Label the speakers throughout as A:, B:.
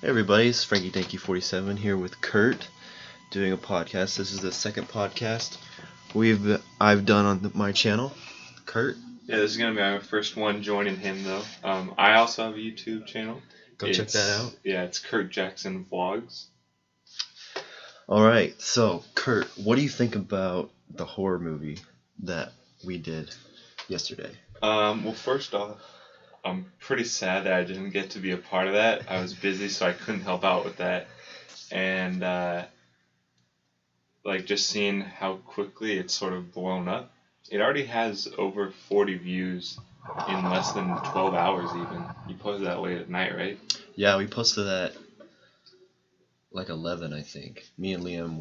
A: Hey everybody, it's Frankie Danky 47 here with Kurt doing a podcast. This is the second podcast I've done on my channel. Kurt?
B: Yeah, this is gonna be my first one joining him though. I also have a YouTube channel.
A: Check that out.
B: Yeah, it's Kurt Jackson Vlogs.
A: Alright, so Kurt, what do you think about the horror movie that we did yesterday?
B: Well, first off, I'm pretty sad that I didn't get to be a part of that. I was busy, so I couldn't help out with that. And just seeing how quickly it's sort of blown up. It already has over 40 views in less than 12 hours even. You posted that late at night, right?
A: Yeah, we posted that like 11, I think. Me and Liam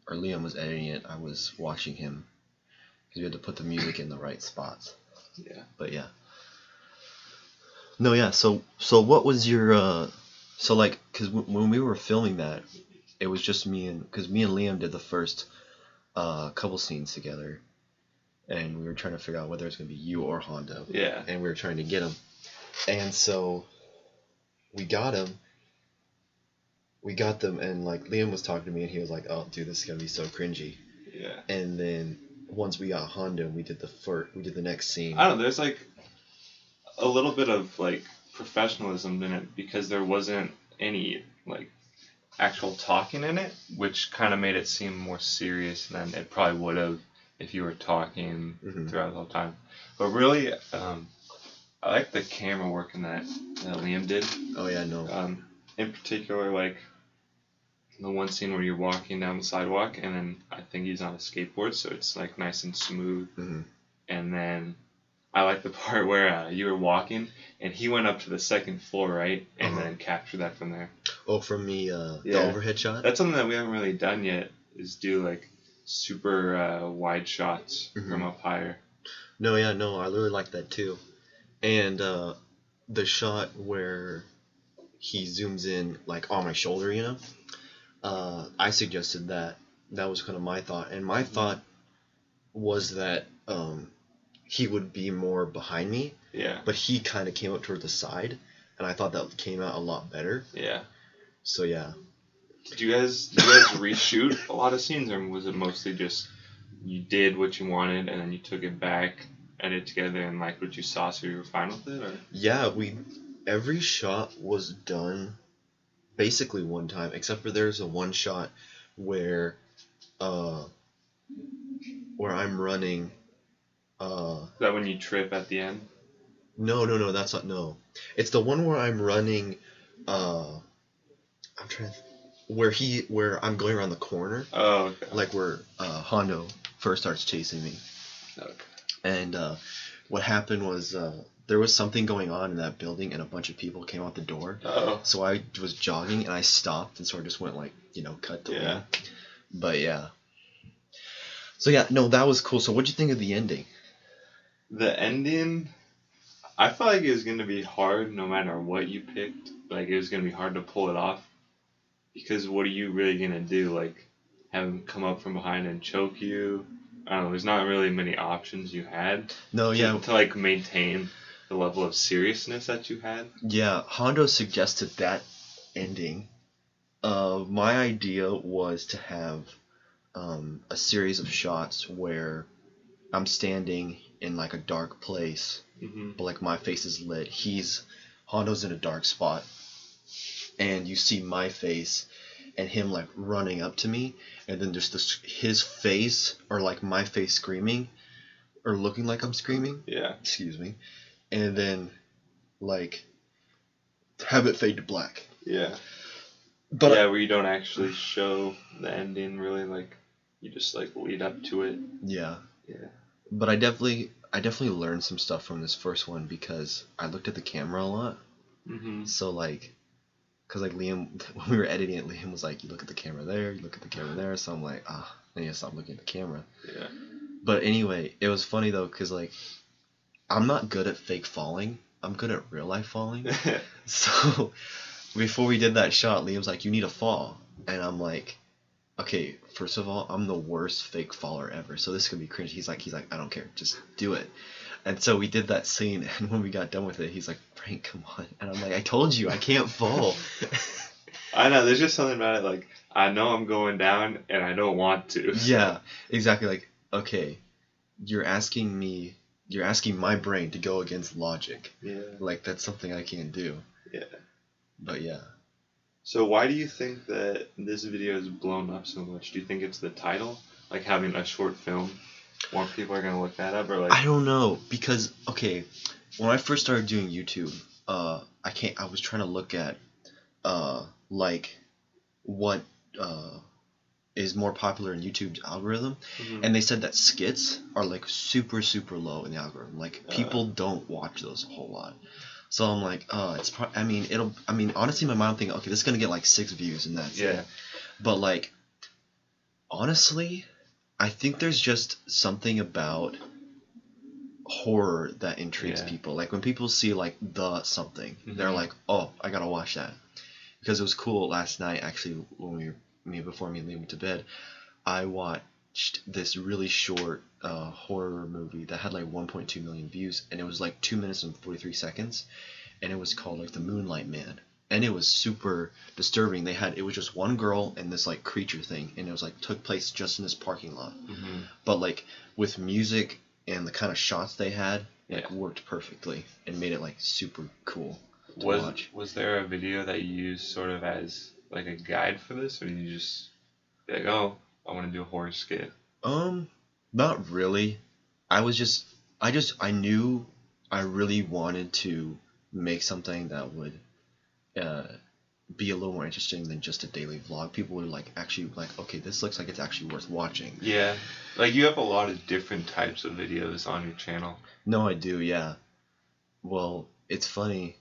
A: Liam was editing it. I was watching him because we had to put the music in the right spots.
B: Yeah.
A: But yeah. No, yeah. So what was your because when we were filming that, it was just because me and Liam did the first couple scenes together, and we were trying to figure out whether it's gonna be you or Hondo.
B: Yeah.
A: And we were trying to get him, and so we got him. We got them, and like Liam was talking to me, and he was like, "Oh, dude, this is gonna be so cringy."
B: Yeah.
A: And then once we got Hondo, we did the next scene.
B: I don't know. There's like a little bit of like professionalism in it because there wasn't any like actual talking in it, which kind of made it seem more serious than it probably would have if you were talking throughout the whole time. But really, I like the camera work in that Liam did.
A: Oh yeah, no.
B: In particular, like the one scene where you're walking down the sidewalk, and then I think he's on a skateboard, so it's like nice and smooth.
A: Mm-hmm.
B: And then I like the part where you were walking, and he went up to the second floor, right, and then captured that from there.
A: Oh, from the overhead shot?
B: That's something that we haven't really done yet, is do like super wide shots from up higher.
A: No, yeah, no, I really like that too. And the shot where he zooms in like on my shoulder, you know, I suggested that. That was kind of my thought, and my thought was that he would be more behind me.
B: Yeah.
A: But he kind of came up toward the side, and I thought that came out a lot better.
B: Yeah.
A: So yeah.
B: Did you guys reshoot a lot of scenes, or was it mostly just you did what you wanted and then you took it back, edited together, and liked what you saw, so you were fine with it? Or?
A: Yeah, every shot was done basically one time, except for there's a one shot where I'm running.
B: Is that when you trip at the end?
A: No, that's not, no. It's the one where I'm running, I'm trying to, where I'm going around the corner.
B: Oh, okay.
A: Like where, Hondo first starts chasing me.
B: Okay.
A: And, what happened was, there was something going on in that building, and a bunch of people came out the door.
B: Oh.
A: So I was jogging, and I stopped, and sort of just went like, cut to one. But yeah. So yeah, no, that was cool. So what'd you think of the ending?
B: The ending, I felt like it was going to be hard no matter what you picked. Like, it was going to be hard to pull it off. Because what are you really going to do? Like, have him come up from behind and choke you? I don't know, there's not really many options you had.
A: No, yeah.
B: To like, maintain the level of seriousness that you had.
A: Yeah, Hondo suggested that ending. My idea was to have a series of shots where I'm standing in like a dark place, but like my face is lit. Hondo's in a dark spot, and you see my face and him like running up to me, and then just his face or like my face screaming or looking like I'm screaming.
B: Yeah.
A: Excuse me. And then like have it fade to black.
B: Yeah.
A: But
B: yeah, where you don't actually show the ending really, like you just like lead up to it.
A: Yeah.
B: Yeah.
A: But I definitely learned some stuff from this first one because I looked at the camera a lot. So like, cause like Liam, when we were editing it, Liam was like, "You look at the camera there, you look at the camera there." So I'm like, I need to stop looking at the camera.
B: Yeah.
A: But anyway, it was funny though, cause like, I'm not good at fake falling. I'm good at real life falling. So before we did that shot, Liam's like, "You need to fall," and I'm like, okay, first of all, I'm the worst fake faller ever, so this could be cringe. He's like, I don't care, just do it. And so we did that scene, and when we got done with it, he's like, Frank, come on. And I'm like, I told you, I can't fall.
B: I know, there's just something about it, like, I know I'm going down, and I don't want to. So.
A: Yeah, exactly. Like, okay, you're asking my brain to go against logic.
B: Yeah.
A: Like, that's something I can't do.
B: Yeah.
A: But yeah.
B: So why do you think that this video is blown up so much? Do you think it's the title? Like having a short film? More people are gonna look that up, or like?
A: I don't know, because okay, when I first started doing YouTube, I was trying to look at like what is more popular in YouTube's algorithm, and they said that skits are like super low in the algorithm. Like people don't watch those a whole lot. So I'm like, honestly, in my mind I'm thinking, okay, this is gonna get like 6 views and that's it. But like, honestly, I think there's just something about horror that intrigues people. Like when people see like the something, they're like, oh, I gotta watch that. Because it was cool last night, actually, when before me and Liam went to bed, I watched this really short horror movie that had like 1.2 million views, and it was like 2 minutes and 43 seconds, and it was called like The Moonlight Man, and it was super disturbing. It was just one girl and this like creature thing, and it was like took place just in this parking lot, but like with music and the kind of shots they had, like worked perfectly and made it like super cool to watch.
B: Was there a video that you used sort of as like a guide for this, or did you just be like, oh, I want to do a horror skit?
A: Not really. I knew I really wanted to make something that would be a little more interesting than just a daily vlog. People would like actually like, okay, this looks like it's actually worth watching.
B: Yeah, like you have a lot of different types of videos on your channel.
A: No, I do, yeah. Well, it's funny.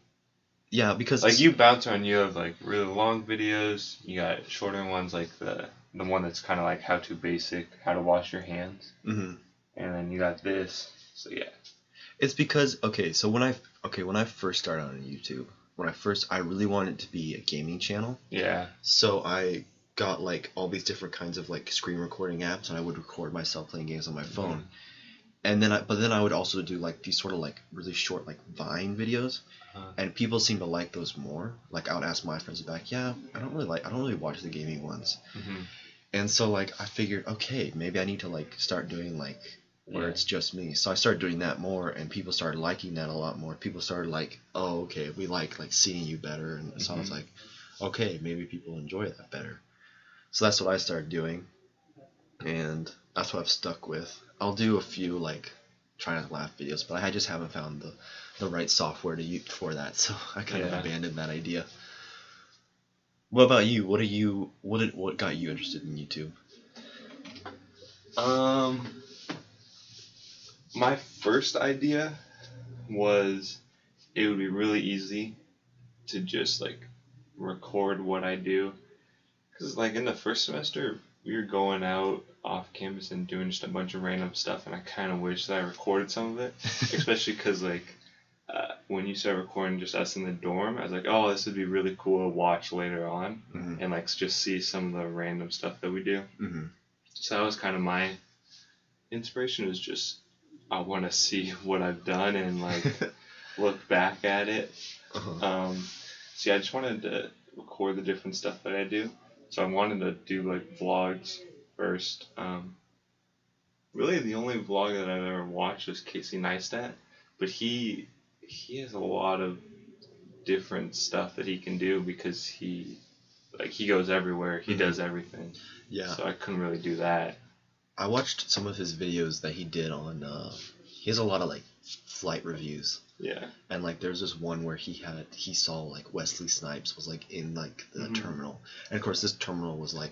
A: Yeah, because
B: like you bounce around. You have like really long videos. You got shorter ones, like the one that's kind of like how to basic, how to wash your hands. And then you got this. So yeah.
A: It's because when I first started on YouTube, I really wanted it to be a gaming channel.
B: Yeah.
A: So I got like all these different kinds of like screen recording apps, and I would record myself playing games on my phone. And then I would also do like these sort of like really short like Vine videos, and people seem to like those more. Like I would ask my friends back, yeah, I don't really watch the gaming ones. And so like I figured, okay, maybe I need to like start doing like where it's just me. So I started doing that more, and people started liking that a lot more. People started like, oh, okay, we like seeing you better, and so I was like, okay, maybe people enjoy that better. So that's what I started doing, and that's what I've stuck with. I'll do a few like try not to laugh videos, but I just haven't found the right software to use for that, so I kind of abandoned that idea. What about you? What got you interested in YouTube?
B: My first idea was it would be really easy to just like record what I do, because like in the first semester we were going out off campus and doing just a bunch of random stuff, and I kind of wish that I recorded some of it, especially because like when you start recording just us in the dorm, I was like, oh, this would be really cool to watch later on, and like just see some of the random stuff that we do. So that was kind of my inspiration, was just I want to see what I've done and like look back at it. So yeah, I just wanted to record the different stuff that I do. So I wanted to do like vlogs first. Really the only vlog that I've ever watched was Casey Neistat, but he has a lot of different stuff that he can do, because he goes everywhere. He does everything. Yeah. So I couldn't really do that.
A: I watched some of his videos that he did on he has a lot of like flight reviews. Yeah. And like there's this one where he saw like Wesley Snipes was like in like the terminal. And of course this terminal was I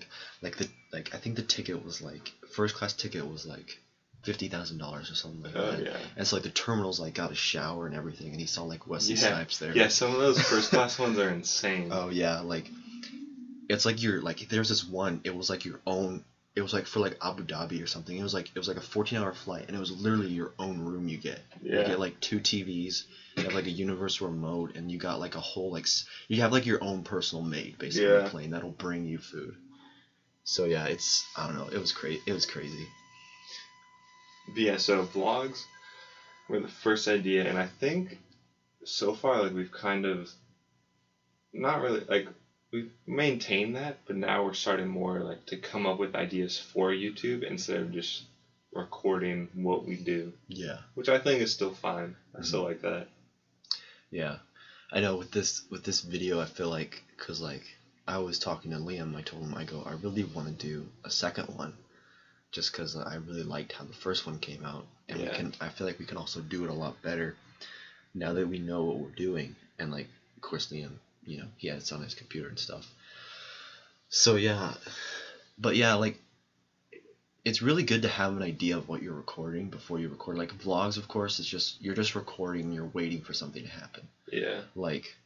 A: think the ticket was like first class ticket was like $50,000 or something like that. Yeah. And so like the terminal's like got a shower and everything, and he saw like Wesley Snipes there.
B: Yeah, some of those first class ones are insane.
A: Oh yeah, like it's like you're like there's this one, it was like your own, it was like for like Abu Dhabi or something. It was like a 14-hour flight, and it was literally your own room you get. Yeah. You get like 2 TVs, you have like a universal remote, and you got like a whole like you have like your own personal maid basically on the plane that'll bring you food. So yeah, I don't know, it was crazy.
B: But yeah, so vlogs, were the first idea, and I think so far, like, we've kind of not really, like, we've maintained that, but now we're starting more, like, to come up with ideas for YouTube instead of just recording what we do.
A: Yeah.
B: Which I think is still fine. I still like that.
A: Yeah. I know with this video, I feel like, because, like, I was talking to Liam, I told him, I really want to do a second one, just because I really liked how the first one came out, and I feel like we can also do it a lot better now that we know what we're doing, and, like, of course, Liam, you know, he has it on his computer and stuff. So yeah, but yeah, like, it's really good to have an idea of what you're recording before you record. Like vlogs, of course, it's just you're just recording, you're waiting for something to happen.
B: Yeah.
A: Like.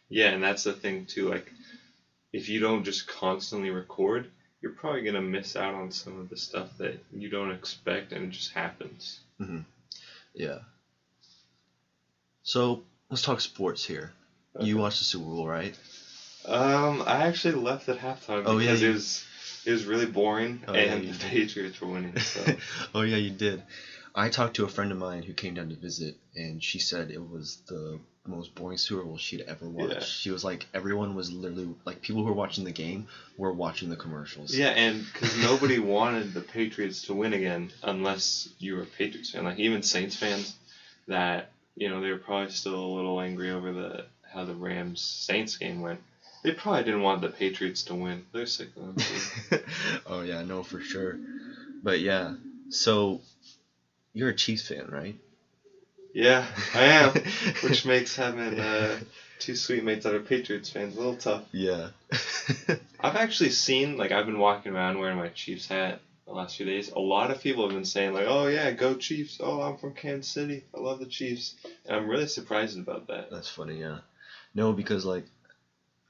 B: Yeah, and that's the thing too. Like, if you don't just constantly record, you're probably gonna miss out on some of the stuff that you don't expect, and it just happens.
A: Mm-hmm. Yeah. So let's talk sports here. Okay. You watched the Super Bowl, right?
B: I actually left at halftime because it was really boring, and the Patriots were winning. So.
A: Oh yeah, you did. I talked to a friend of mine who came down to visit, and she said it was the most boring Super Bowl she'd ever watched. Yeah. She was like, everyone was literally like, people who were watching the game were watching the commercials.
B: Yeah, and because nobody wanted the Patriots to win again unless you were a Patriots fan. Like even Saints fans, that they were probably still a little angry over how the Rams Saints game went. They probably didn't want the Patriots to win. They're sick of them too.
A: Oh yeah, no, for sure. But yeah, so you're a Chiefs fan, right?
B: Yeah, I am. Which makes having two sweet mates that are Patriots fans a little tough.
A: Yeah.
B: I've actually seen, like, I've been walking around wearing my Chiefs hat the last few days. A lot of people have been saying, like, oh yeah, go Chiefs. Oh, I'm from Kansas City. I love the Chiefs. And I'm really surprised about that.
A: That's funny, yeah. No, because, like,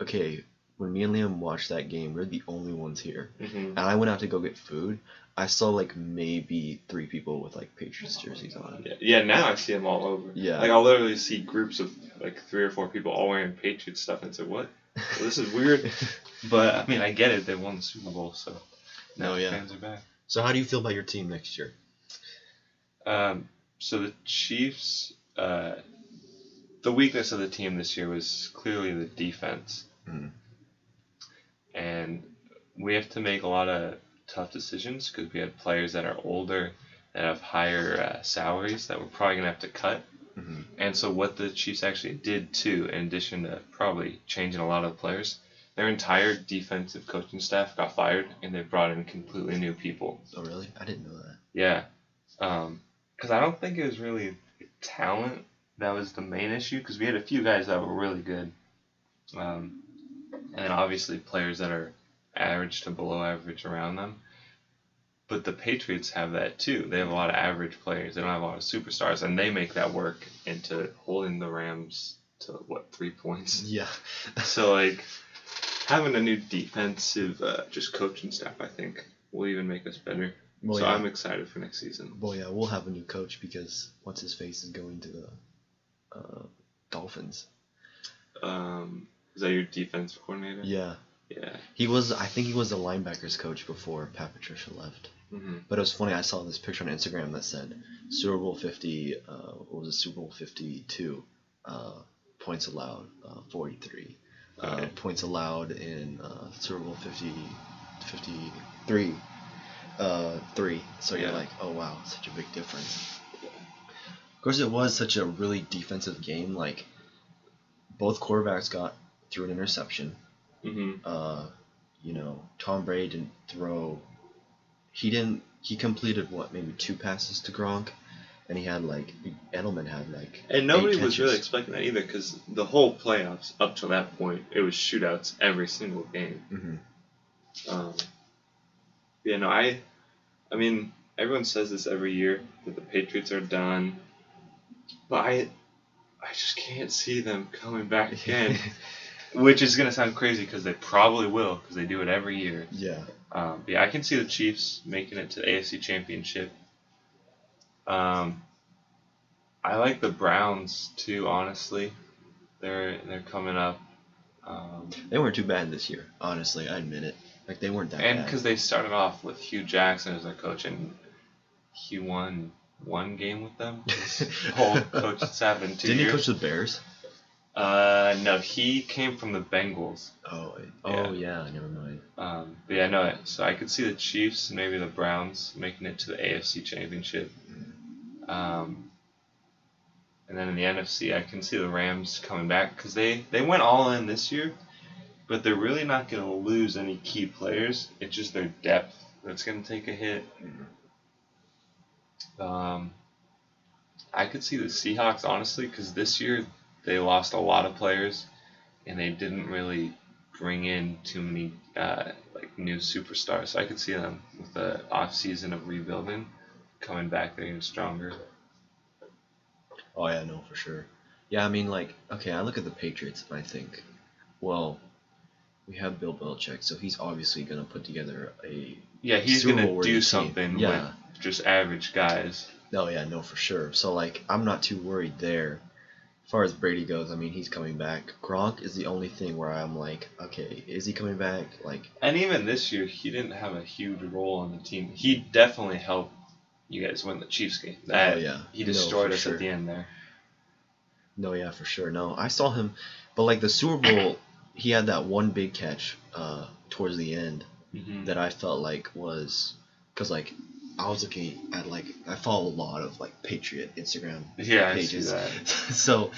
A: okay, when me and Liam watched that game, we're the only ones here. Mm-hmm. And I went out to go get food. I saw, like, maybe 3 people with, like, Patriots jerseys on.
B: Yeah, now I see them all over.
A: Yeah.
B: Like, I'll literally see groups of, like, 3 or 4 people all wearing Patriots stuff, and it's like, what? Well, this is weird. But, I mean, I get it. They won the Super Bowl, so now the fans are back.
A: So how do you feel about your team next year?
B: So the Chiefs, the weakness of the team this year was clearly the defense. Mm. And we have to make a lot of tough decisions because we had players that are older that have higher salaries that we're probably going to have to cut. Mm-hmm. And so what the Chiefs actually did too, in addition to probably changing a lot of the players, their entire defensive coaching staff got fired and they brought in completely new people.
A: Oh really? I didn't know that.
B: Yeah. Because I don't think it was really talent that was the main issue, because we had a few guys that were really good. And then obviously players that are average to below average around them. But the Patriots have that too. They have a lot of average players. They don't have a lot of superstars, and they make that work into holding the Rams to, 3 points?
A: Yeah.
B: So, like, having a new defensive just coaching staff, I think, will even make us better. Well, so yeah. I'm excited for next season.
A: Well, yeah, we'll have a new coach because what's-his-face is going to the Dolphins.
B: Is that your defense coordinator?
A: Yeah.
B: Yeah.
A: I think he was the linebackers coach before Pat Patricia left. Mm-hmm. But it was funny, I saw this picture on Instagram that said Super Bowl 50, what was it, Super Bowl 52, points allowed, 43. Okay. Points allowed in Super Bowl 53, 3. So you're like, oh wow, such a big difference. Of course, it was such a really defensive game. Like, both quarterbacks got through an interception. Mm-hmm. Tom Brady didn't throw. He completed maybe 2 passes to Gronk, and Edelman had
B: And nobody was really expecting that either, because the whole playoffs up to that point, it was shootouts every single game. Mm-hmm. I mean, everyone says this every year that the Patriots are done, but I just can't see them coming back again. Which is going to sound crazy because they probably will, because they do it every year.
A: Yeah.
B: I can see the Chiefs making it to the AFC Championship. I like the Browns too, honestly. They're coming up.
A: They weren't too bad this year, honestly. I admit it. Like, they weren't that bad.
B: And because they started off with Hugh Jackson as their coach, and he won one game with them. His whole coaching staff in 2
A: Didn't he
B: years.
A: coach the Bears?
B: No, he came from the Bengals.
A: Yeah, never mind.
B: But yeah, no, so I could see the Chiefs and maybe the Browns making it to the AFC Championship. And then in the NFC, I can see the Rams coming back because they went all in this year, but they're really not going to lose any key players. It's just their depth that's going to take a hit. I could see the Seahawks, honestly, because this year they lost a lot of players, and they didn't really bring in too many new superstars. So I could see them with the off season of rebuilding, coming back there even stronger.
A: Oh yeah, no, for sure. Yeah, I mean, I look at the Patriots and I think, well, we have Bill Belichick, so he's obviously gonna put together a
B: he's
A: Super
B: gonna
A: Bowl
B: do
A: team.
B: something
A: Yeah.
B: with just average guys.
A: Oh yeah, no, for sure. So I'm not too worried there. As far as Brady goes, I mean, he's coming back. Gronk is the only thing where I'm like, okay, is he coming back?
B: And even this year, he didn't have a huge role on the team. He definitely helped you guys win the Chiefs game. He destroyed us at the end there.
A: No, yeah, for sure. No, I saw him, but the Super Bowl, he had that one big catch towards the end that I felt like was, because I was looking at I follow a lot of Patriot Instagram pages.
B: I see that.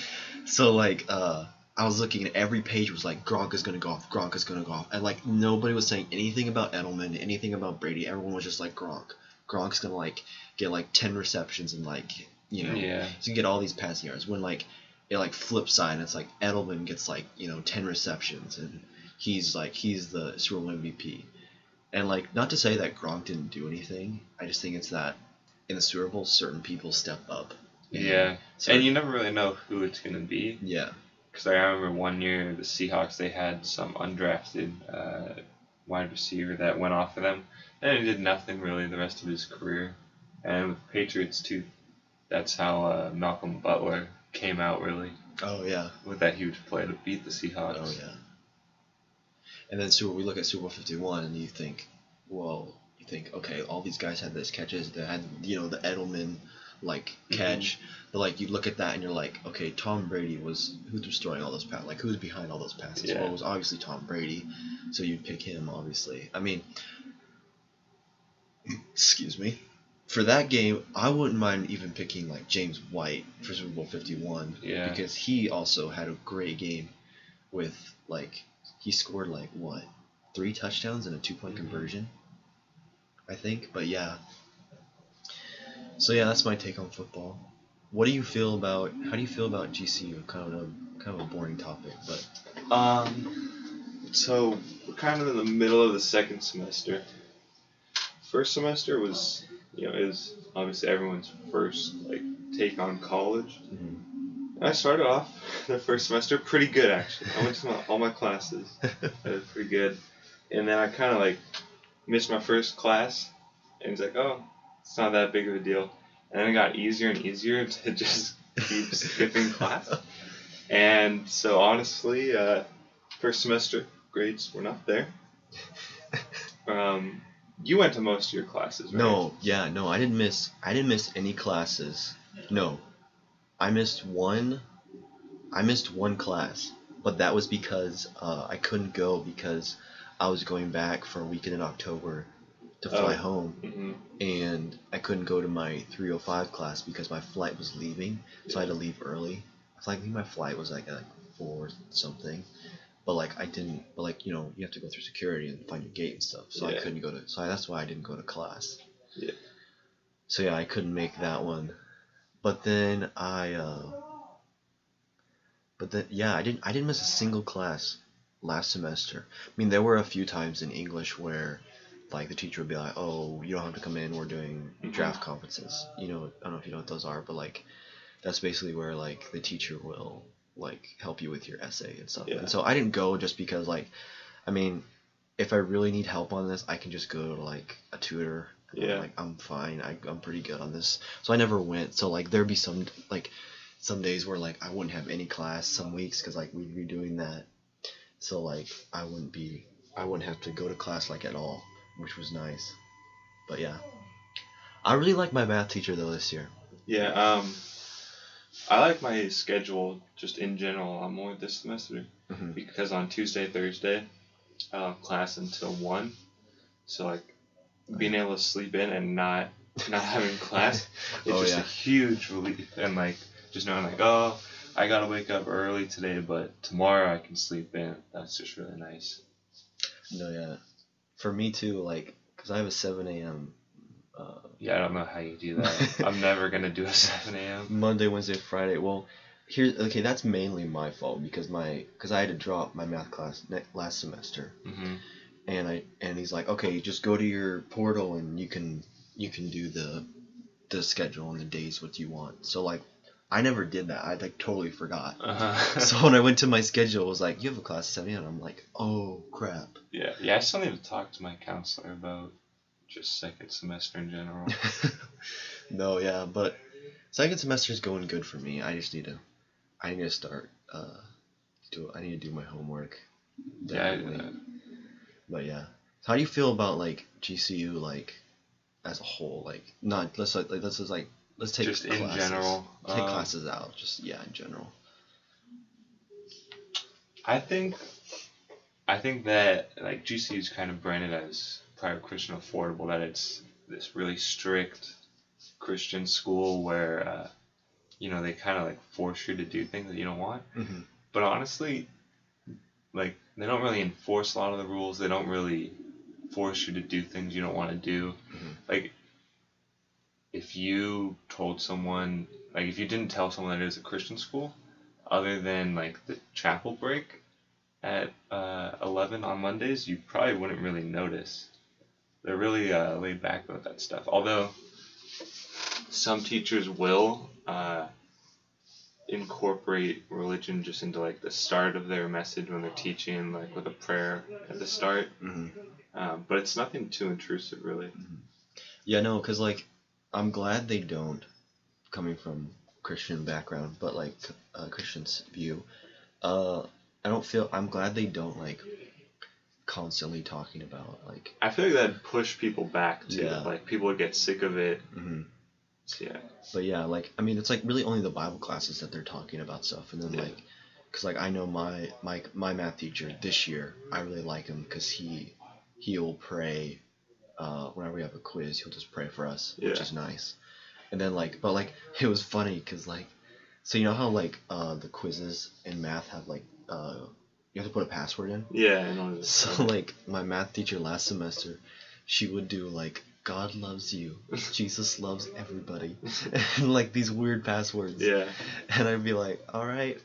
A: so I was looking at every page was Gronk is gonna go off, Gronk is gonna go off, and nobody was saying anything about Edelman, anything about Brady. Everyone was just Gronk. Gronk's gonna get 10 receptions and he's gonna get all these passing yards. When it flips side and it's Edelman gets 10 receptions and he's the Super Bowl MVP. And not to say that Gronk didn't do anything, I just think it's that in the Super Bowl certain people step up.
B: And you never really know who it's gonna be.
A: Yeah.
B: Because I remember one year the Seahawks, they had some undrafted wide receiver that went off for them, and he did nothing really the rest of his career. And with the Patriots too, that's how Malcolm Butler came out really.
A: Oh yeah.
B: With that huge play to beat the Seahawks.
A: Oh yeah. And then we look at Super Bowl 51 and you think, okay, all these guys had these catches. They had the Edelman catch, but you look at that and you're like, okay, Tom Brady who's destroying all those passes? Who's behind all those passes?
B: Yeah.
A: Well, it was obviously Tom Brady, so you'd pick him obviously. I mean, excuse me. For that game, I wouldn't mind even picking James White for Super Bowl 51 because he also had a great game with he scored 3 touchdowns and a 2-point conversion, I think. But yeah. So yeah, that's my take on football. How do you feel about GCU? Kind of a boring topic, but
B: so we're kind of in the middle of the second semester. First semester was is obviously everyone's first take on college. And I started off the first semester pretty good actually. I went to all my classes. I did pretty good, and then I kind of missed my first class, and it's it's not that big of a deal. And then it got easier and easier to just keep skipping class. And so honestly, first semester grades were not there. You went to most of your classes, right?
A: No, I didn't miss any classes. No. I missed one class, but that was because I couldn't go because I was going back for a weekend in October to fly home, and I couldn't go to my 3:05 class because my flight was leaving, so I had to leave early. I think my flight was at 4 something, but I didn't. But you have to go through security and find your gate and stuff, so I couldn't go to. So that's why I didn't go to class.
B: Yeah.
A: So yeah, I couldn't make that one, but then I didn't miss a single class last semester. I mean, there were a few times in English where the teacher would be like, oh, you don't have to come in, we're doing draft conferences. I don't know if you know what those are, but that's basically where the teacher will help you with your essay and stuff. And so I didn't go just because I mean, if I really need help on this, I can just go to a tutor. And I'm fine. I'm pretty good on this. So I never went. So there'd be some days where I wouldn't have any class some weeks because we'd be doing that. So I wouldn't have to go to class at all, which was nice. But yeah, I really like my math teacher though this year.
B: Yeah. I like my schedule just in general a lot more this semester
A: Mm-hmm.
B: because on Tuesday, Thursday, I have class until 1. So like being able to sleep in and not having class, it's just a huge relief. And like just knowing like, oh, I gotta wake up early today, but tomorrow I can sleep in. That's just really nice.
A: No, yeah. For me too, like, cause I have a 7 a.m.
B: Yeah, I don't know how you do that. I'm never gonna do a 7 a.m.
A: Monday, Wednesday, Friday. Well, that's mainly my fault because I had to drop my math class last semester,
B: Mm-hmm.
A: and he's like, okay, just go to your portal and you can do the schedule and the days what you want. So like, I never did that. I like totally forgot.
B: Uh-huh.
A: So when I went to my schedule, it was like, you have a class at 7 a.m. I'm like, oh crap.
B: Yeah. I still need to talk to my counselor about just second semester in general.
A: No, yeah, but second semester is going good for me. I need to start. I need to do my homework. Definitely.
B: Yeah.
A: But yeah, how do you feel about like GCU like as a whole? Like not let's take
B: Just
A: classes.
B: in general.
A: Take classes out. Just in general.
B: I think that like GCU is kind of branded as private Christian affordable. That it's this really strict Christian school where they kind of like force you to do things that you don't want.
A: Mm-hmm.
B: But honestly, like they don't really enforce a lot of the rules. They don't really force you to do things you don't want to do.
A: Mm-hmm.
B: Like if you told someone, like if you didn't tell someone that it was a Christian school, other than like the chapel break at 11 on Mondays, you probably wouldn't really notice. They're really laid back about that stuff. Although some teachers will incorporate religion just into like the start of their message when they're teaching, like with a prayer at the start.
A: Mm-hmm.
B: But it's nothing too intrusive, really.
A: Mm-hmm. Yeah, no, because like I'm glad they don't, coming from Christian background, but like Christian's view. I'm glad they don't like constantly talking about like.
B: I feel like that'd push people back too.
A: Yeah.
B: Like people would get sick of it.
A: Mm-hmm.
B: So, yeah.
A: But yeah, like I mean, it's like really only the Bible classes that they're talking about stuff, and then like, cause like I know my math teacher this year, I really like him because he'll pray. Whenever we have a quiz, he'll just pray for us, which is nice. And then like, but like it was funny because like, so you know how like the quizzes in math have like you have to put a password in.
B: Yeah, I know.
A: So like my math teacher last semester, she would do like God loves you, Jesus loves everybody, and like these weird passwords.
B: Yeah.
A: And I'd be like, all right.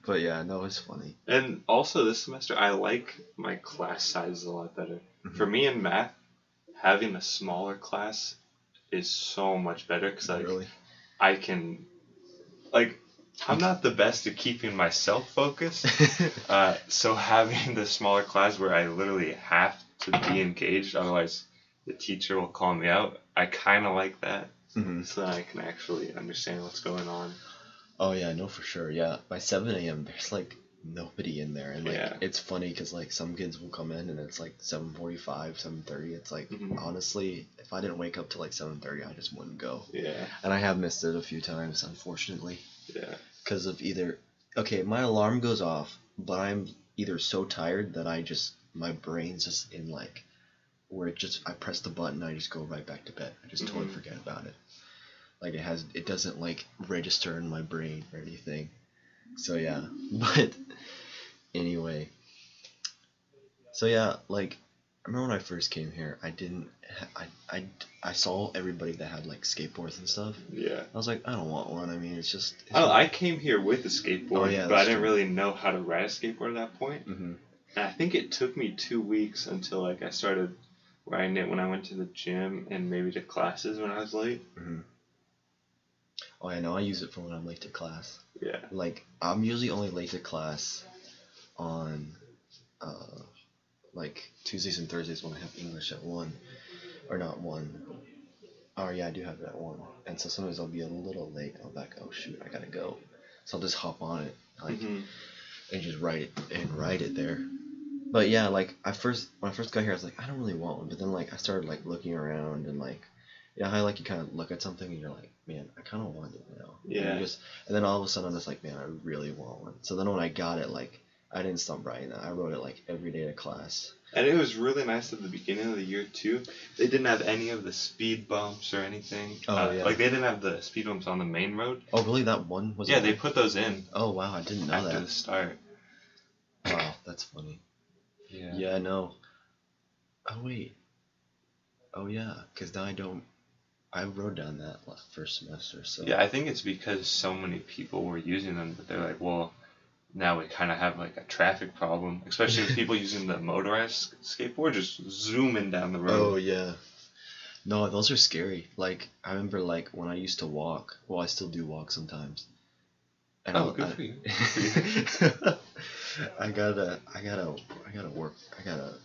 A: But yeah, no, it's funny.
B: And also this semester, I like my class sizes a lot better. Mm-hmm. For me in math, having a smaller class is so much better because I can, like, I'm not the best at keeping myself focused. So having the smaller class where I literally have to be engaged, otherwise the teacher will call me out. I kind of like that, so that I can actually understand what's going on.
A: Oh yeah, no, for sure. Yeah, by 7 a.m. there's like nobody in there, and like it's funny because like some kids will come in and it's like 7:45, 7:30. It's like honestly, if I didn't wake up till like 7:30, I just wouldn't go.
B: Yeah. And
A: I have missed it a few times, unfortunately.
B: Yeah.
A: Because of my alarm goes off, but I'm either so tired that my brain's just in like, where I press the button, I just go right back to bed. I just totally forget about it. Like it doesn't like register in my brain or anything. So yeah, but anyway. So yeah, like I remember when I first came here, I saw everybody that had like skateboards and stuff.
B: Yeah.
A: I was like, I don't want one. I mean,
B: I came here with a skateboard, but I didn't really know how to ride a skateboard at that point.
A: Mm-hmm.
B: And I think it took me 2 weeks until like I started riding it when I went to the gym and maybe to classes when I was late.
A: Mm-hmm. Oh, I know. I use it for when I'm late to class.
B: Yeah.
A: Like I'm usually only late to class on like Tuesdays and Thursdays when I have English at 1, or not 1. Oh yeah, I do have it at 1. And so sometimes I'll be a little late. I'm like, oh shoot, I gotta go. So I'll just hop on it, like, and just ride it there. But yeah, like when I first got here, I was like, I don't really want one. But then like I started like looking around and like Yeah, how like you kind of look at something and you're like, man, I kind of want it now.
B: Yeah.
A: And then all of a sudden I'm just like, man, I really want one. So then when I got it, like, I didn't stop writing that. I wrote it like every day to class.
B: And it was really nice at the beginning of the year too. They didn't have any of the speed bumps or anything.
A: Oh yeah.
B: Like they didn't have the speed bumps on the main road.
A: Oh really? That one was.
B: Yeah, they put those in.
A: Oh wow, I didn't know that.
B: After the start.
A: Wow, that's funny.
B: Yeah.
A: Yeah, no. Oh wait. Oh yeah, because now I wrote down that first semester. So.
B: Yeah, I think it's because so many people were using them that they're like, well, now we kind of have like a traffic problem, especially with people using the motorized skateboard, just zooming down the road.
A: Oh yeah. No, those are scary. Like I remember, like when I used to walk. Well, I still do walk sometimes. And
B: Good for you.
A: I gotta work.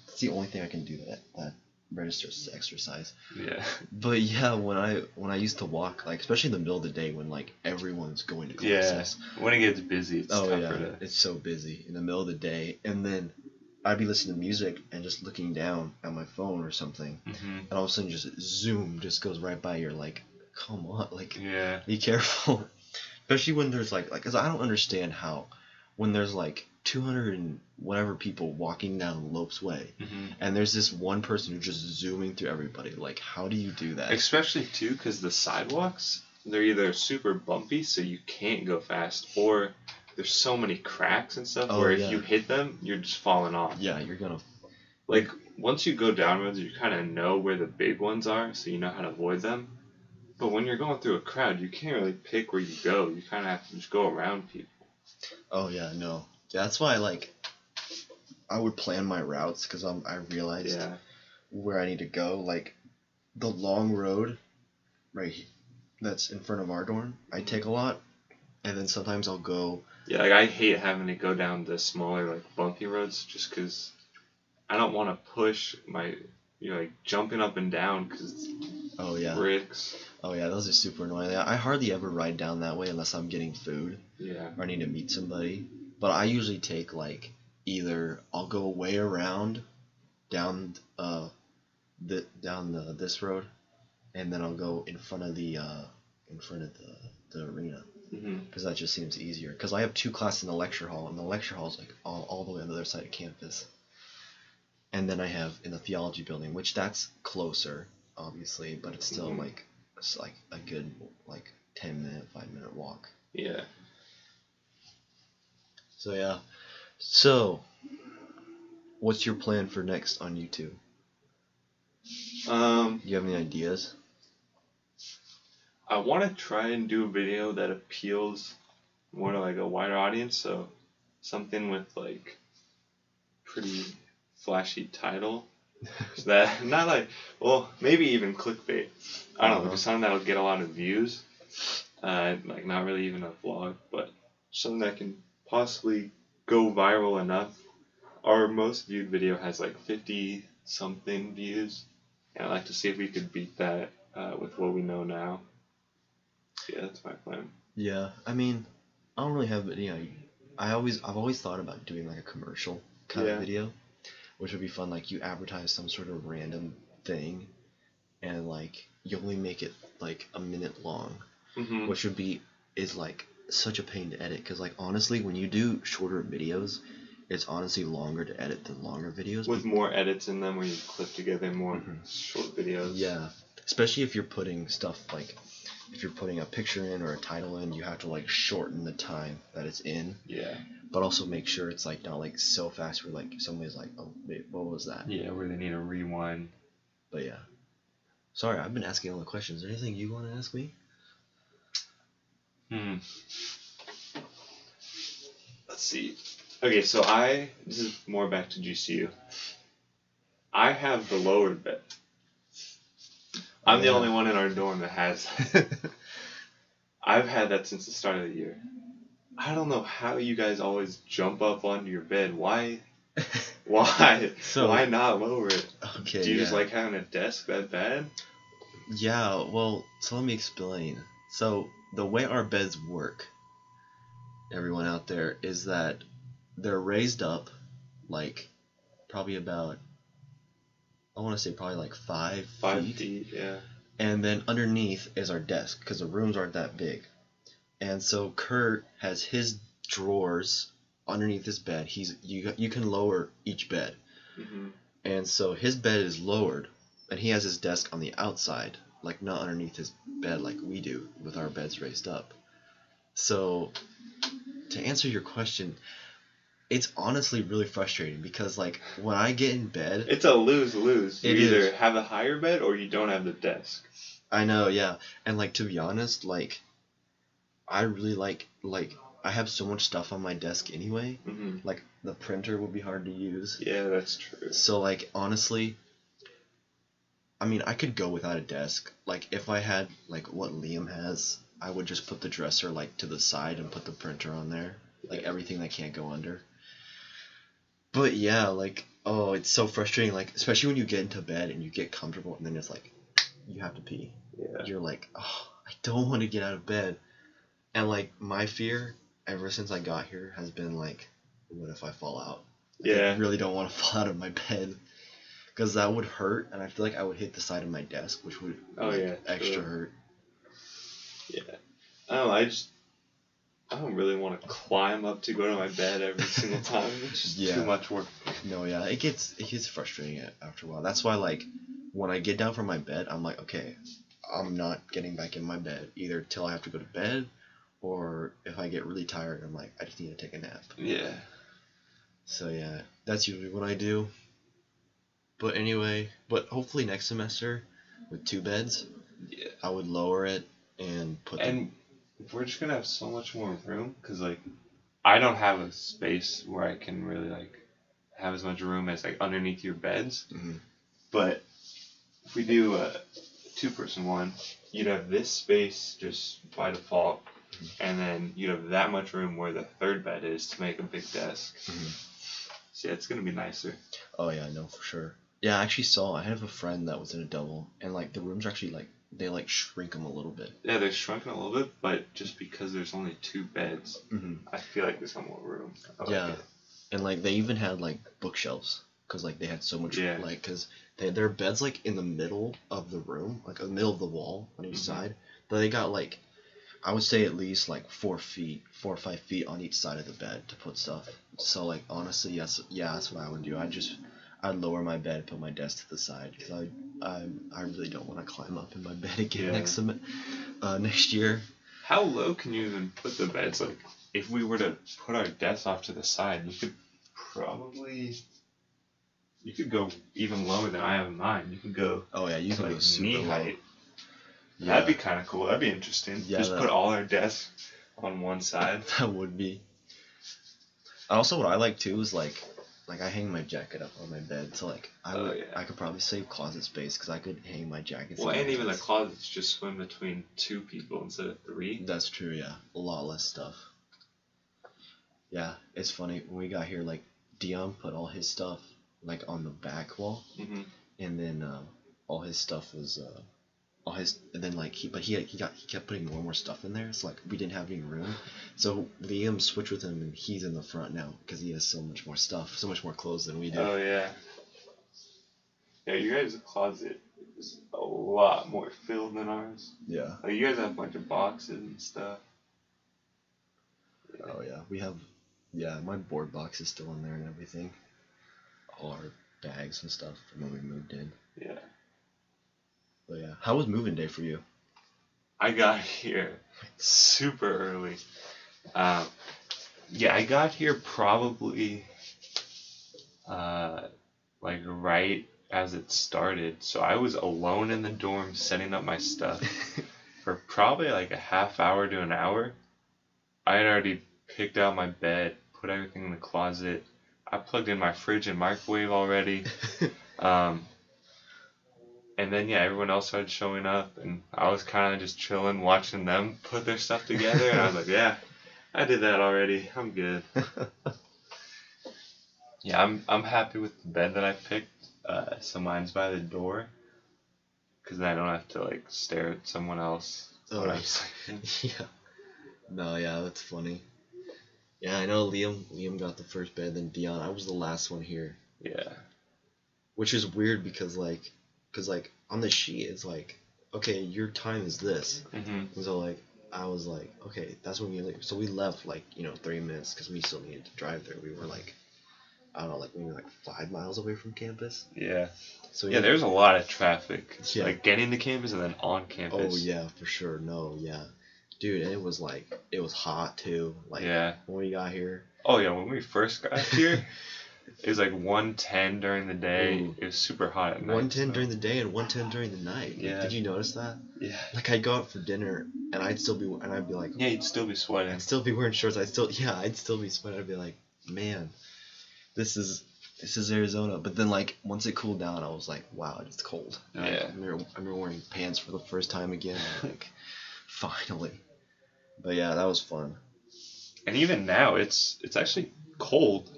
A: It's the only thing I can do that registers as exercise.
B: Yeah.
A: But yeah, when I used to walk, like especially in the middle of the day when like everyone's going to classes.
B: Yeah. When it gets busy, it's tougher to.
A: It's so busy in the middle of the day, and then I'd be listening to music and just looking down at my phone or something, and all of a sudden just zoom just goes right by. You're like, come on, like,
B: yeah.
A: Be careful. Especially when there's like, cause I don't understand how, when there's like 200 and whatever people walking down Lopes Way, and there's this one person who's just zooming through everybody. Like, how do you do that?
B: Especially too, because the sidewalks, they're either super bumpy, so you can't go fast, or there's so many cracks and stuff where if you hit them, you're just falling off.
A: Yeah, you're gonna.
B: Like, once you go down roads, you kind of know where the big ones are, so you know how to avoid them. But when you're going through a crowd, you can't really pick where you go. You kind of have to just go around people.
A: Oh yeah, no. That's why I would plan my routes because I realized where I need to go. Like the long road, right, that's in front of our dorm. I take a lot, and then sometimes I'll go.
B: Yeah, like I hate having to go down the smaller like bumpy roads just because I don't want to push my like jumping up and down because bricks.
A: Oh yeah, those are super annoying. I hardly ever ride down that way unless I'm getting food.
B: Yeah.
A: Or I need to meet somebody. But I usually take like either I'll go way around down this road, and then I'll go in front of the arena because that just seems easier. Because I have 2 classes in the lecture hall, and the lecture hall is like all the way on the other side of campus. And then I have in the theology building, which that's closer, obviously, but it's still it's like a good 5-minute walk.
B: Yeah.
A: So yeah. So, what's your plan for next on YouTube? You have any ideas?
B: I want to try and do a video that appeals more to like a wider audience, so something with like pretty flashy title. So that not like maybe even clickbait. I don't know, something that'll get a lot of views. Like not really even a vlog, but something that can possibly go viral enough. Our most viewed video has like 50 something views, and I'd like to see if we could beat that with what we know now. So yeah, that's my plan.
A: Yeah, I mean, I don't really have any. I've always thought about doing like a commercial kind of video, which would be fun. Like you advertise some sort of random thing, and like you only make it like a minute long, which is like such a pain to edit. Because like honestly, when you do shorter videos, it's honestly longer to edit than longer videos.
B: With more edits in them, where you clip together more short videos.
A: Yeah, especially if you're putting stuff like. If you're putting a picture in or a title in, you have to like shorten the time that it's in.
B: Yeah.
A: But also make sure it's like not like so fast where like somebody's like, oh wait, what was that?
B: Yeah, where they need a rewind.
A: But yeah. Sorry, I've been asking all the questions. Is there anything you want to ask me?
B: Let's see. Okay, so this is more back to GCU. I have the lowered bed. I'm the only one in our dorm that has that. I've had that since the start of the year. I don't know how you guys always jump up onto your bed. Why? Why? Why not lower it?
A: Okay.
B: Do you just like having a desk that bad?
A: Yeah, well, so let me explain. So the way our beds work, everyone out there, is that they're raised up like probably about, I want to say probably like 5
B: 5
A: feet.
B: feet, yeah.
A: And then underneath is our desk because the rooms aren't that big. And so Kurt has his drawers underneath his bed. You can lower each bed.
B: Mm-hmm.
A: And so his bed is lowered, and he has his desk on the outside, like not underneath his bed like we do with our beds raised up. So to answer your question, it's honestly really frustrating because like when I get in bed,
B: it's a lose-lose. You
A: It
B: either
A: is.
B: have a higher bed or you don't have the desk.
A: I know, yeah. And like to be honest, like I really like I have so much stuff on my desk anyway.
B: Mm-hmm.
A: Like the printer would be hard to use.
B: Yeah, that's true.
A: So like honestly, I mean I could go without a desk. Like if I had like what Liam has, I would just put the dresser like to the side and put the printer on there. Like everything that can't go under. But yeah, like oh, it's so frustrating. Like especially when you get into bed and you get comfortable and then it's like you have to pee.
B: Yeah.
A: You're like, oh, I don't want to get out of bed. And like my fear ever since I got here has been like, what if I fall out? Like,
B: Yeah.
A: I really don't want to fall out of my bed because that would hurt, and I feel like I would hit the side of my desk, which would extra hurt.
B: Yeah. I don't know, I don't really want to climb up to go to my bed every single time. It's just too much work.
A: No, yeah, it gets frustrating after a while. That's why like when I get down from my bed, I'm like, okay, I'm not getting back in my bed either till I have to go to bed, or if I get really tired, I'm like, I just need to take a nap.
B: Yeah.
A: So yeah, that's usually what I do. But anyway, hopefully next semester with 2 beds, I would lower it and put.
B: And we're just gonna have so much more room because like I don't have a space where I can really like have as much room as like underneath your beds.
A: Mm-hmm.
B: But if we do a 2-person one, you'd have this space just by default, and then you'd have that much room where the 3rd bed is to make a big desk.
A: Mm-hmm.
B: So yeah, it's gonna be nicer.
A: Oh yeah, no, for sure. Yeah, I have a friend that was in a double, and like the rooms actually like they like shrink them a little bit.
B: Yeah, they're shrunken a little bit, but just because there's only 2 beds,
A: Mm-hmm.
B: I feel like there's some more room.
A: Yeah, and like they even had like bookshelves because like they had so much like because their beds like in the middle of the room, like in the middle of the wall on each side, but they got like I would say at least like 4 or 5 feet on each side of the bed to put stuff. So like honestly, yes, yeah, that's what I would do. I'd lower my bed, put my desk to the side because I really don't want to climb up in my bed again next year.
B: How low can you even put the beds? Like if we were to put our desk off to the side, you could go even lower than I have in mine. You could go.
A: Oh yeah, you could go super
B: knee
A: low.
B: height.
A: Yeah.
B: That'd be kind of cool. That'd be interesting.
A: Yeah,
B: just put all our desks on one side.
A: That would be. Also, what I like too is like I hang my jacket up on my bed, so like I could probably save closet space because I could hang my jackets.
B: Well, and even the closets just swim between 2 people instead of 3.
A: That's true. Yeah, a lot less stuff. Yeah, it's funny when we got here. Like Dion put all his stuff like on the back wall, and then all his stuff was and then like he kept putting more and more stuff in there. So like we didn't have any room. So Liam switched with him, and he's in the front now because he has so much more stuff, so much more clothes than we do.
B: Oh yeah. Yeah, you guys' closet is a lot more filled than ours.
A: Yeah.
B: Like you guys have a bunch of boxes and stuff.
A: Oh yeah, we have. Yeah, my board box is still in there and everything. All our bags and stuff from when we moved in.
B: Yeah.
A: But yeah, how was moving day for you?
B: I got here super early. Yeah, I got here probably like right as it started. So I was alone in the dorm setting up my stuff for probably like a half hour to an hour. I had already picked out my bed, put everything in the closet. I plugged in my fridge and microwave already. And then, yeah, everyone else started showing up, and I was kind of just chilling, watching them put their stuff together, and I was like, yeah, I did that already. I'm good. Yeah, I'm happy with the bed that I picked. So mine's by the door, because then I don't have to, like, stare at someone else.
A: Oh, yeah. No, yeah, that's funny. Yeah, I know Liam got the first bed, then Dion. I was the last one here.
B: Yeah.
A: Which is weird because on the sheet it's like okay, your time is this.
B: Mm-hmm.
A: And so like I was like, okay, that's when we like. So we left like 3 minutes because we still needed to drive there. We were like, I don't know, like maybe like 5 miles away from campus.
B: Yeah.
A: So
B: Yeah, there's a lot of traffic.
A: Yeah.
B: Like getting to campus and then on
A: Oh
B: campus.
A: yeah, for sure. No, yeah, dude, and it was hot too. Like
B: Yeah.
A: when we got here.
B: Oh yeah, when we first got here, it was like 110 during the day.
A: Ooh.
B: It was super hot at night.
A: 110 during the day and 110 during the night.
B: Yeah.
A: Did you notice that?
B: Yeah.
A: Like I'd go out for dinner and I'd be like.
B: Yeah, you'd still be sweating.
A: I'd still be wearing shorts. I'd still be sweating. I'd be like, man, this is Arizona. But then like once it cooled down, I was like, wow, it's cold. And
B: Yeah.
A: I remember wearing pants for the first time again. Like, finally. But yeah, that was fun.
B: And even now, it's actually cold.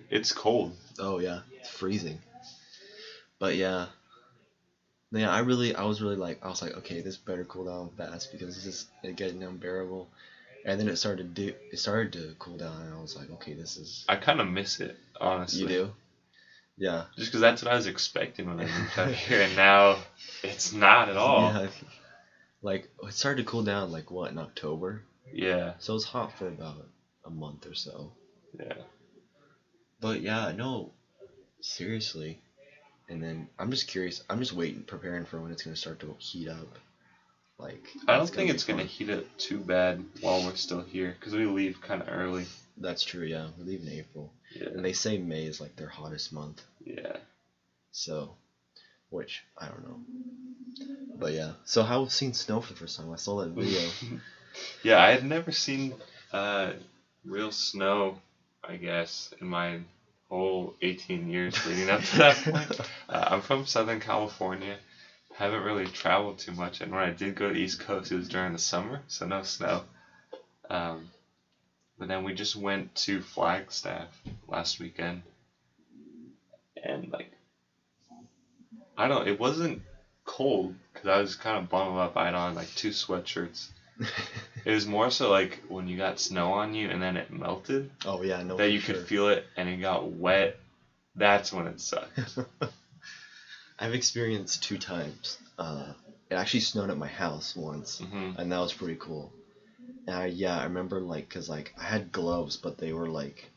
B: It's cold.
A: Oh yeah, it's freezing. But yeah, I was like, okay, this better cool down fast because this is getting unbearable. And then it started to cool down, and I was like, okay, this is.
B: I kind of miss it, honestly.
A: You do? Yeah.
B: Just because that's what I was expecting when I moved out here, and now it's not at all.
A: Yeah. Like it started to cool down like what in October?
B: Yeah.
A: So it was hot for about a month or so.
B: Yeah.
A: But yeah, no, seriously. And then I'm just curious. I'm just preparing for when it's gonna start to heat up. Like
B: I don't think it's gonna heat up too bad while we're still here, because we leave kind of early.
A: That's true. Yeah, we leave in April,
B: Yeah.
A: and they say May is like their hottest month.
B: Yeah.
A: So, which I don't know. But yeah. So how have seen snow for the first time? I saw that video.
B: Yeah, I had never seen real snow, I guess, in my whole 18 years leading up to that point. I'm from Southern California. Haven't really traveled too much, and when I did go to the East Coast, it was during the summer, so no snow. But then we just went to Flagstaff last weekend, and it wasn't cold because I was kind of bundled up. I had on like 2 sweatshirts. It was more so like when you got snow on you and then it melted.
A: Oh yeah, no.
B: That you could feel it and it got wet. That's when it sucked.
A: I've experienced 2 times. It actually snowed at my house once, and that was pretty cool. And I remember because I had gloves, but they were like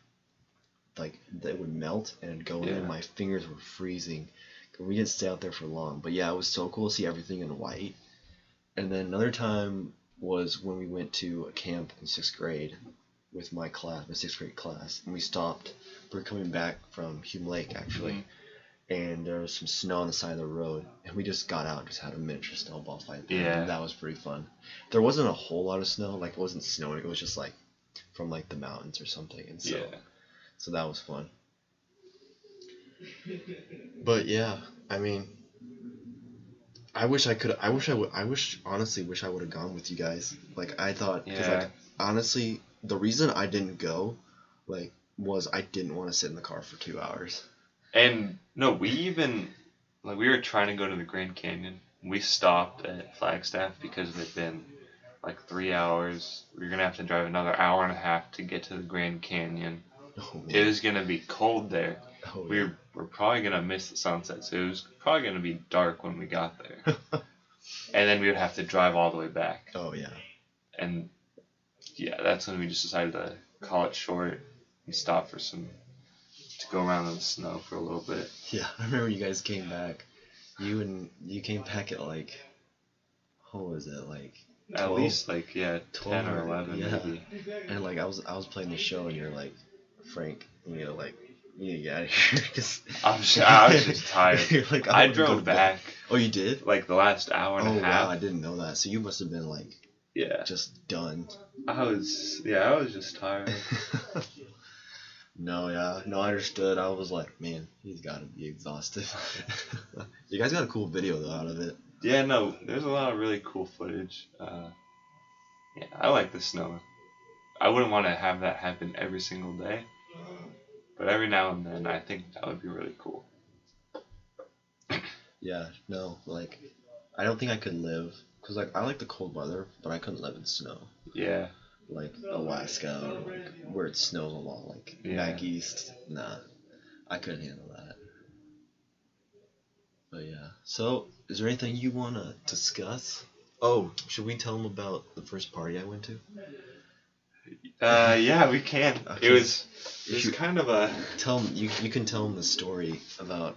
A: they would melt and go in. My fingers were freezing. We didn't stay out there for long, but yeah, it was so cool to see everything in white. And then another time was when we went to a camp in 6th grade with my 6th grade class, and we stopped. We were coming back from Hume Lake actually, and there was some snow on the side of the road, and we just got out and just had a miniature snowball fight.
B: Yeah.
A: And that was pretty fun. There wasn't a whole lot of snow, like it wasn't snowing, it was just like from like the mountains or something, and so that was fun. But yeah, I mean, I honestly wish I would have gone with you guys. Like I thought, because honestly, the reason I didn't go, was I didn't want to sit in the car for 2 hours.
B: And no, we were trying to go to the Grand Canyon. We stopped at Flagstaff because it had been like 3 hours. We were gonna have to drive another hour and a half to get to the Grand Canyon.
A: Oh, man.
B: It was gonna be cold there.
A: Oh,
B: we were probably gonna miss the sunset, so it was probably gonna be dark when we got there. And then we would have to drive all the way back.
A: Oh yeah.
B: And yeah, that's when we just decided to call it short and stop to go around in the snow for a little bit.
A: Yeah, I remember you guys came back. You came back at what was it, 12?
B: At least 10 or 11 maybe.
A: And I was playing the show, and you're like, Frank, you need to get out of here.
B: I was just tired.
A: You're like,
B: I drove back.
A: Oh, you did?
B: The last hour and a half.
A: Oh wow, I didn't know that. So you must have been just done.
B: I was just tired.
A: No, I understood. I was like, man, he's got to be exhausted. You guys got a cool video though out of it.
B: Yeah, no, there's a lot of really cool footage. I like the snow. I wouldn't want to have that happen every single day, but every now and then, I think that would be really cool.
A: Yeah, no, I don't think I could live, because I like the cold weather, but I couldn't live in snow.
B: Yeah.
A: Alaska, or where it snows a lot, back east. Nah, I couldn't handle that. But But yeah. So, is there anything you want to discuss? Oh, should we tell them about the first party I went to?
B: Yeah, we can.
A: Okay.
B: It was kind of a...
A: Tell them, you can tell them the story about...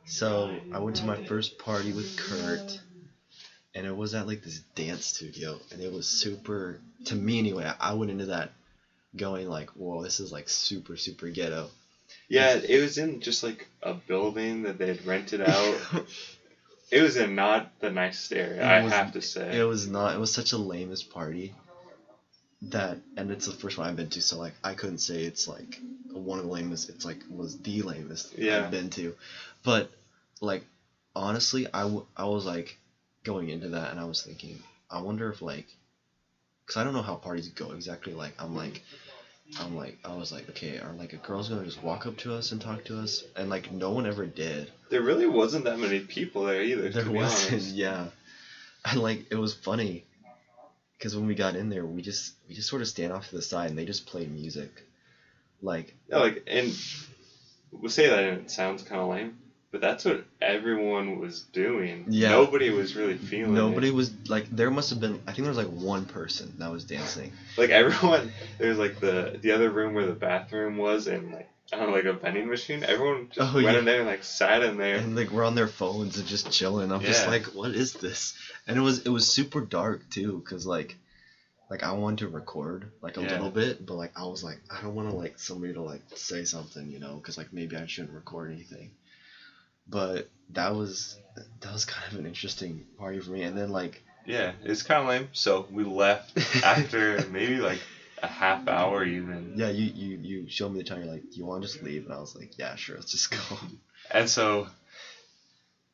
A: So, I went to my first party with Kurt, and it was at like this dance studio, and it was super... To me anyway, I went into that going like, whoa, this is like super, super ghetto.
B: Yeah, it was in just like a building that they had rented out. It was in not the nicest area, I have to say.
A: It was not. It was such a lamest party. And it's the first one I've been to, so like I couldn't say it's like one of the lamest. It's like was the lamest I've been to, but like honestly, I was like going into that and I was thinking, I wonder if like, cause I don't know how parties go exactly. Like I was like, okay, are like a girl's gonna just walk up to us and talk to us, and like no one ever did.
B: There really wasn't that many people there either.
A: There
B: to be
A: wasn't,
B: honest.
A: yeah, and like it was funny. Because when we got in there, we just sort of stand off to the side and they just played music, like
B: and we'll say that and it sounds kind of lame, but that's what everyone was doing.
A: Yeah.
B: Nobody was really feeling it.
A: Nobody was like, there must have been, I think there was like one person that was dancing.
B: Like everyone, there was like the other room where the bathroom was and like I don't know, like a vending machine. Everyone just went in there and like sat in there.
A: And like we're on their phones and just chilling. I'm just like, what is this? And it was super dark too, cause like I wanted to record like a little bit, but like I was like, I don't want to like somebody to like say something, you know, cause like maybe I shouldn't record anything. But that was kind of an interesting party for me. And then like,
B: yeah, it's kind of lame. So we left after maybe like a half hour even.
A: Yeah, you showed me the time. You're like, do you want to just leave? And I was like, yeah, sure, let's just go.
B: And so,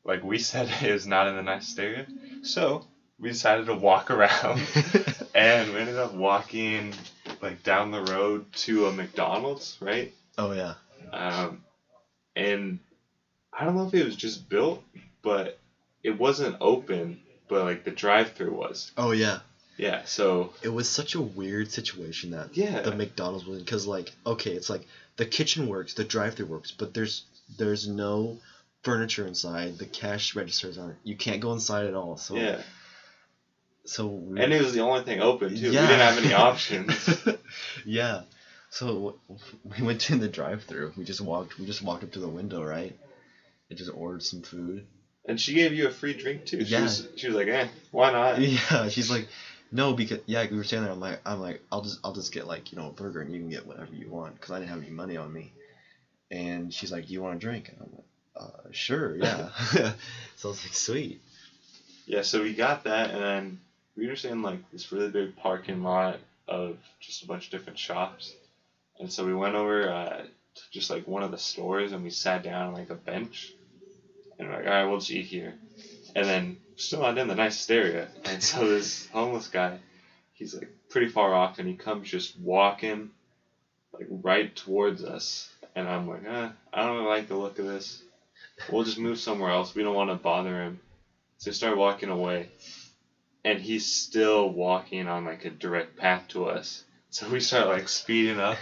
B: like we said, it was not in the nicest area. So we decided to walk around, and we ended up walking like down the road to a McDonald's, right?
A: Oh yeah.
B: And I don't know if it was just built, but it wasn't open. But like the drive-through was.
A: Oh yeah.
B: Yeah, so...
A: It was such a weird situation that the McDonald's was in, because, like, okay, it's like, the kitchen works, the drive-thru works, but there's no furniture inside, the cash registers aren't, you can't go inside at all, so...
B: Yeah.
A: And
B: it was the only thing open, too. Yeah. We didn't have any options.
A: Yeah. So, we went to the drive-thru, we just walked up to the window, right? And just ordered some food. And
B: she gave you a free drink, too.
A: Yeah.
B: She was like, why not?
A: Yeah, she's like... No, because we were standing there. I'm like, I'll just get like, you know, a burger and you can get whatever you want, because I didn't have any money on me. And she's like, do you want a drink? And I'm like, sure, yeah. So I was like, sweet.
B: Yeah, so we got that, and then we were just in like this really big parking lot of just a bunch of different shops, and so we went over to just like one of the stores and we sat down on like a bench, and we're like, all right, we'll just eat here, and then. Still not in the nicest area, and so this homeless guy, he's like pretty far off, and he comes just walking like right towards us, and I'm like, I don't really like the look of this. We'll just move somewhere else. We don't want to bother him. So I start walking away, and he's still walking on like a direct path to us. So we start like speeding up,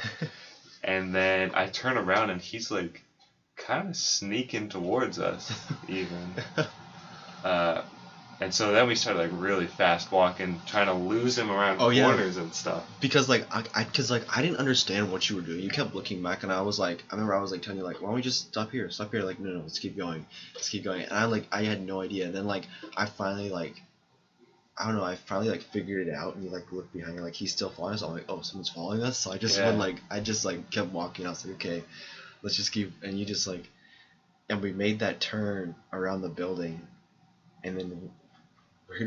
B: and then I turn around, and he's like kind of sneaking towards us even. And so then we started like really fast walking, trying to lose him around corners and stuff.
A: Because like I didn't understand what you were doing. You kept looking back, and I remember I was like telling you like, why don't we just stop here? Like, no, let's keep going. And I had no idea. And then like I finally figured it out, and you like looked behind you, like he's still following us. I'm like, oh, someone's following us. So I just kept walking. I was like, okay, let's just keep. And you just like, and we made that turn around the building, and then. Where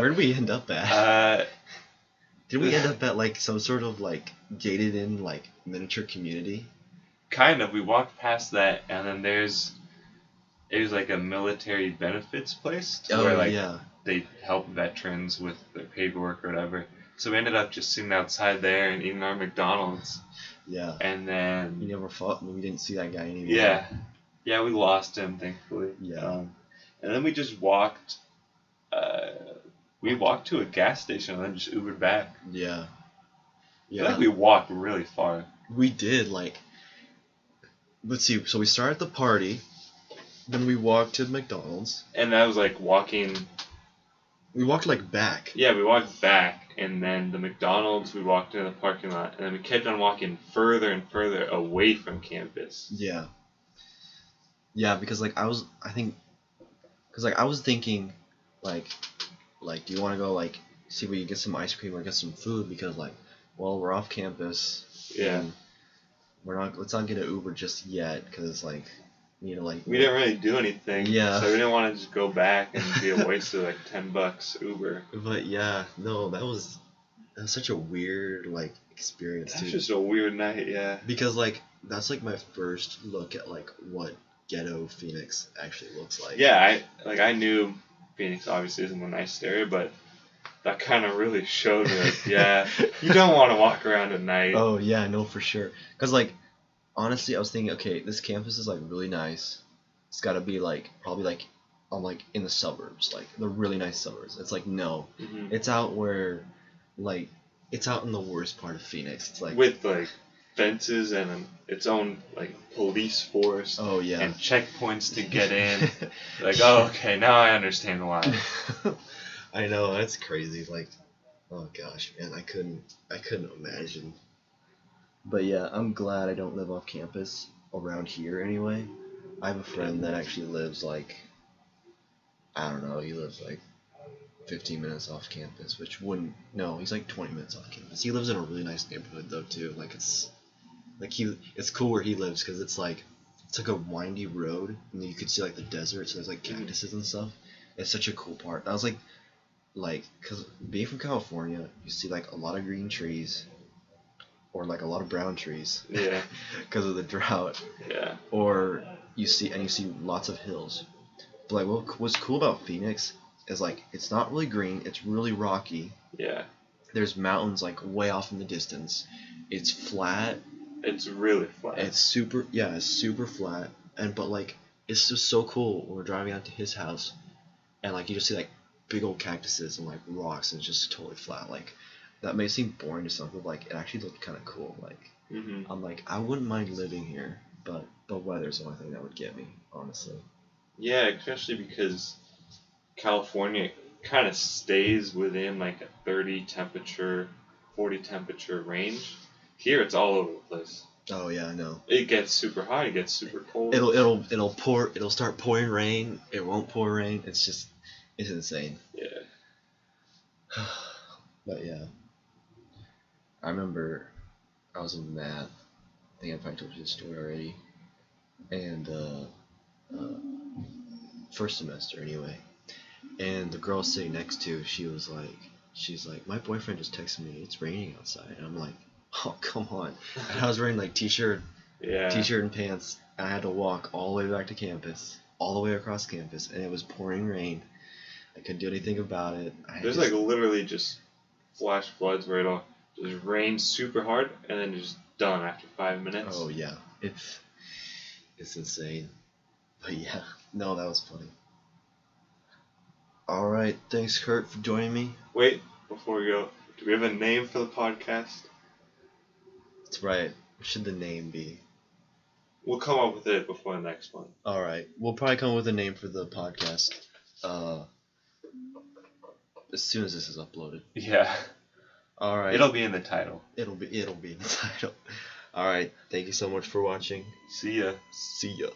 A: did we end up at? Did we end up at like some sort of like gated in like miniature community?
B: Kind of. We walked past that, and then it was like a military benefits place where they help veterans with their paperwork or whatever. So we ended up just sitting outside there and eating our McDonald's. Yeah. And then
A: we never fought. We didn't see that guy anymore.
B: Yeah. Yeah, we lost him, thankfully.
A: Yeah.
B: And then we just walked. We walked to a gas station and then just Ubered back.
A: Yeah.
B: I feel like we walked really far.
A: We did, like... Let's see, so we started the party, Then we walked to McDonald's.
B: And I was like walking.
A: We walked like back.
B: Yeah, we walked back, and then the McDonald's, we walked into the parking lot, and then we kept on walking further and further away from campus.
A: Yeah. Yeah, because like I was thinking, like, do you want to go like see if we can get some ice cream or get some food because like, well, we're off campus.
B: Yeah.
A: And let's not get an Uber just yet because it's like, you know, like.
B: We didn't really do anything.
A: Yeah.
B: So we didn't want to just go back and be a waste of like $10 Uber.
A: But yeah, no, that was such a weird like experience too.
B: That's just a weird night, yeah.
A: Because like that's like my first look at like what ghetto Phoenix actually looks like.
B: Yeah, I knew Phoenix obviously isn't a nice area, but that kind of really showed me like, yeah, you don't want to walk around at night.
A: Oh yeah, no, for sure. Cause like honestly, I was thinking, okay, this campus is like really nice. It's gotta be like probably like on like in the suburbs, like the really nice suburbs. It's like no, it's out where like it's out in the worst part of Phoenix. It's like
B: with like fences and its own like police force.
A: Oh yeah.
B: And checkpoints to get in. Like, oh okay, now I understand why.
A: I know, that's crazy. Like, oh gosh, man, I couldn't imagine. But yeah, I'm glad I don't live off campus around here anyway. I have a friend that actually lives like, I don't know, he lives like 15 minutes off campus, which wouldn't, no, he's like 20 minutes off campus. He lives in a really nice neighborhood though too. Like it's cool where he lives because it's like a windy road and you could see like the desert, so there's like cactuses and stuff. It's such a cool part. That was like, cause being from California, you see like a lot of green trees, or like a lot of brown trees.
B: Yeah.
A: Because of the drought.
B: Yeah.
A: Or you see lots of hills. But like what's cool about Phoenix is like it's not really green, it's really rocky.
B: Yeah.
A: There's mountains like way off in the distance. It's flat.
B: It's really flat.
A: It's super flat. But like it's just so cool when we're driving out to his house and like you just see like big old cactuses and like rocks and it's just totally flat. Like that may seem boring to some people, like it actually looked kind of cool. Like I'm like I wouldn't mind living here, but the weather's the only thing that would get me, honestly.
B: Yeah, especially because California kind of stays within like a 30 temperature, 40 temperature range. Here it's all over the place.
A: Oh yeah, I know.
B: It gets super hot, it gets super cold.
A: It'll start pouring rain. It won't pour rain. It's insane.
B: Yeah.
A: But yeah. I remember I was in math. I think I probably told you this story already. And first semester anyway. And the girl sitting next to, she's like, my boyfriend just texted me, it's raining outside. And I'm like, oh come on. And I was wearing like t-shirt and pants, and I had to walk all the way back to campus, all the way across campus, and it was pouring rain. I couldn't do anything about it.
B: There's like literally just flash floods where it'll just rain super hard and then just done after 5 minutes.
A: Oh yeah, it's insane. But yeah, no, that was funny. All right, thanks Kurt for joining me.
B: Wait, before we go, do we have a name for the podcast?
A: That's right. What should the name be?
B: We'll come up with it before the next one.
A: All right, we'll probably come up with a name for the podcast. As soon as this is uploaded.
B: Yeah.
A: All right.
B: It'll be in the title.
A: It'll be in the title. All right. Thank you so much for watching.
B: See ya.
A: See ya.